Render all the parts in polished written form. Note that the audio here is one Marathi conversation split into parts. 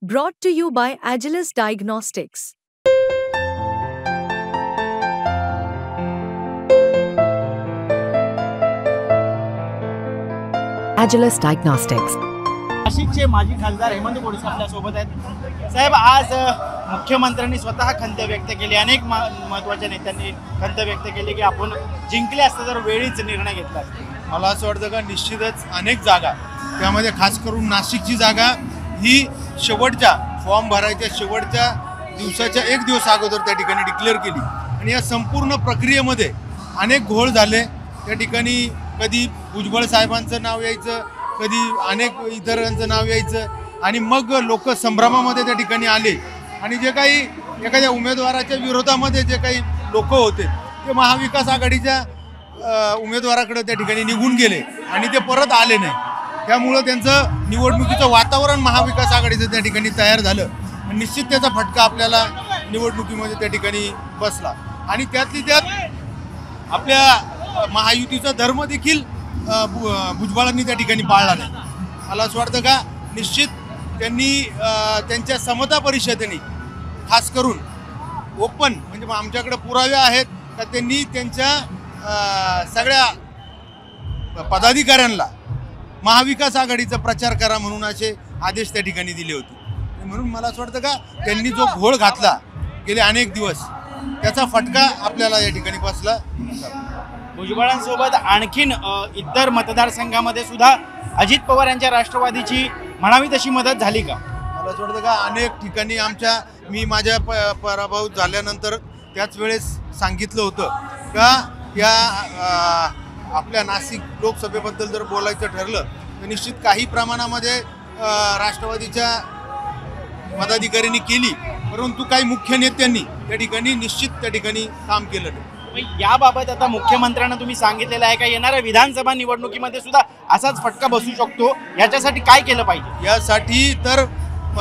Brought to you by Agilus Diagnostics. Agilus Diagnostics. नाशिकचे माजी खासदार हेमंत गोडसे आपल्या सोबत आहेत। साहेब, आज मुख्यमंत्र्यांनी स्वतः खंत व्यक्त केली, अनेक महत्त्वाच्या नेत्यांनी खंत व्यक्त केली की आपण जिंकले असते तर वेळीच निर्णय घेतला असता। मला असं वाटतं का निश्चितच अनेक जागा, त्यामध्ये खास करून नाशिकची जागा ही शेवटच्या फॉर्म भरायच्या शेवटच्या दिवसाच्या एक दिवस अगोदर त्या ठिकाणी डिक्लेअर केली आणि या संपूर्ण प्रक्रियेमध्ये अनेक घोळ झाले। त्या ठिकाणी कधी भुजबळ साहेबांचं नाव यायचं, कधी अनेक इतरांचं नाव यायचं आणि मग लोक संभ्रमामध्ये त्या ठिकाणी आले आणि जे काही एखाद्या उमेदवाराच्या विरोधामध्ये जे काही लोक होते ते महाविकास आघाडीच्या उमेदवाराकडे त्या ठिकाणी निघून गेले आणि ते परत आले नाही। त्यामुळं त्यांचं निवडणुकीचं वातावरण महाविकास आघाडीचं त्या ठिकाणी तयार झालं आणि निश्चित त्याचा फटका आपल्याला निवडणुकीमध्ये त्या ठिकाणी बसला आणि त्यातली त्यात आपल्या महायुतीचा धर्म देखील भुजबळांनी त्या ठिकाणी पाळला नाही। मला असं वाटतं का निश्चित त्यांनी त्यांच्या समता परिषदेने खास करून ओपन म्हणजे आमच्याकडे पुरावे आहेत का त्यांनी त्यांच्या सगळ्या पदाधिकाऱ्यांना महाविकास आघाडीचा प्रचार करा म्हणून असे आदेश त्या ठिकाणी दिले होते। म्हणून मला असं वाटतं का त्यांनी जो घोळ घातला गेले अनेक दिवस त्याचा फटका आपल्याला या ठिकाणी बसला। भुजबळांसोबत आणखीन इतर मतदारसंघामध्ये सुद्धा अजित पवार यांच्या राष्ट्रवादीची म्हणावी तशी मदत झाली का? मला असं वाटतं का अनेक ठिकाणी मी माझ्या पराभव झाल्यानंतर त्याच वेळेस सांगितलं होतं का या आपल्या नाशिक लोकसभेबद्दल जर बोलायचं ठरलं तर निश्चित काही प्रमाणामध्ये राष्ट्रवादीच्या पदाधिकाऱ्यांनी केली, परंतु काही मुख्य नेत्यांनी त्या ठिकाणी निश्चित त्या ठिकाणी काम केलं नाही। याबाबत आता मुख्यमंत्र्यांना तुम्ही सांगितलेलं आहे का येणाऱ्या विधानसभा निवडणुकीमध्ये सुद्धा असाच फटका बसू शकतो, याच्यासाठी काय केलं पाहिजे? यासाठी तर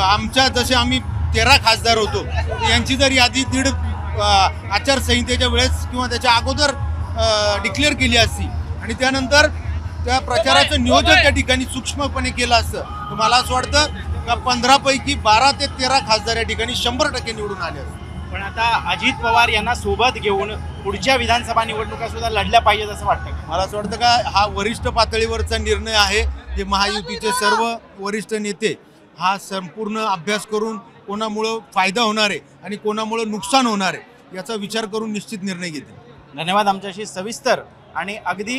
आमच्या जसे आम्ही 13 खासदार होतो यांची जर यादी दीड आचारसंहितेच्या वेळेस किंवा त्याच्या अगोदर डिक्लेअर केली असती आणि त्यानंतर त्या प्रचाराचं नियोजन त्या ठिकाणी सूक्ष्मपणे केलं असतं तर मला असं वाटतं का 15 पैकी 12 ते 13 खासदार या ठिकाणी 100% निवडून आले असते। पण आता अजित पवार यांना सोबत घेऊन पुढच्या विधानसभा निवडणुका सुद्धा लढल्या पाहिजेत असं वाटतं का? मला असं वाटतं का हा वरिष्ठ पातळीवरचा निर्णय आहे, जे महायुतीचे सर्व वरिष्ठ नेते हा संपूर्ण अभ्यास करून कोणामुळं फायदा होणार आहे आणि कोणामुळं नुकसान होणार आहे याचा विचार करून निश्चित निर्णय घेतील। धन्यवाद आमच्याशी सविस्तर आणि अगदी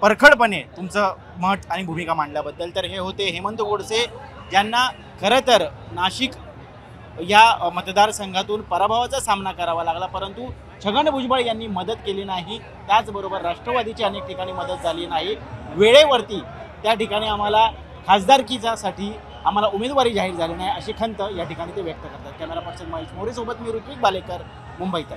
परखडपणे तुमचं मत आणि भूमिका मांडल्याबद्दल। तर हे होते हेमंत गोडसे, ज्यांना खरं तर नाशिक या मतदारसंघातून पराभवाचा सामना करावा लागला, परंतु छगन भुजबळ यांनी मदत केली नाही, त्याचबरोबर राष्ट्रवादीची अनेक ठिकाणी मदत झाली नाही। वेळेवरती त्या ठिकाणी आम्हाला खासदारकीसाठी आम्हाला उमेदवारी जाहीर झाली नाही अशी खंत या ठिकाणी ते व्यक्त करतात। कॅमेरा पर्सन महेश मोरे सोबत मी ऋत्विक बालेकर, मुंबईत।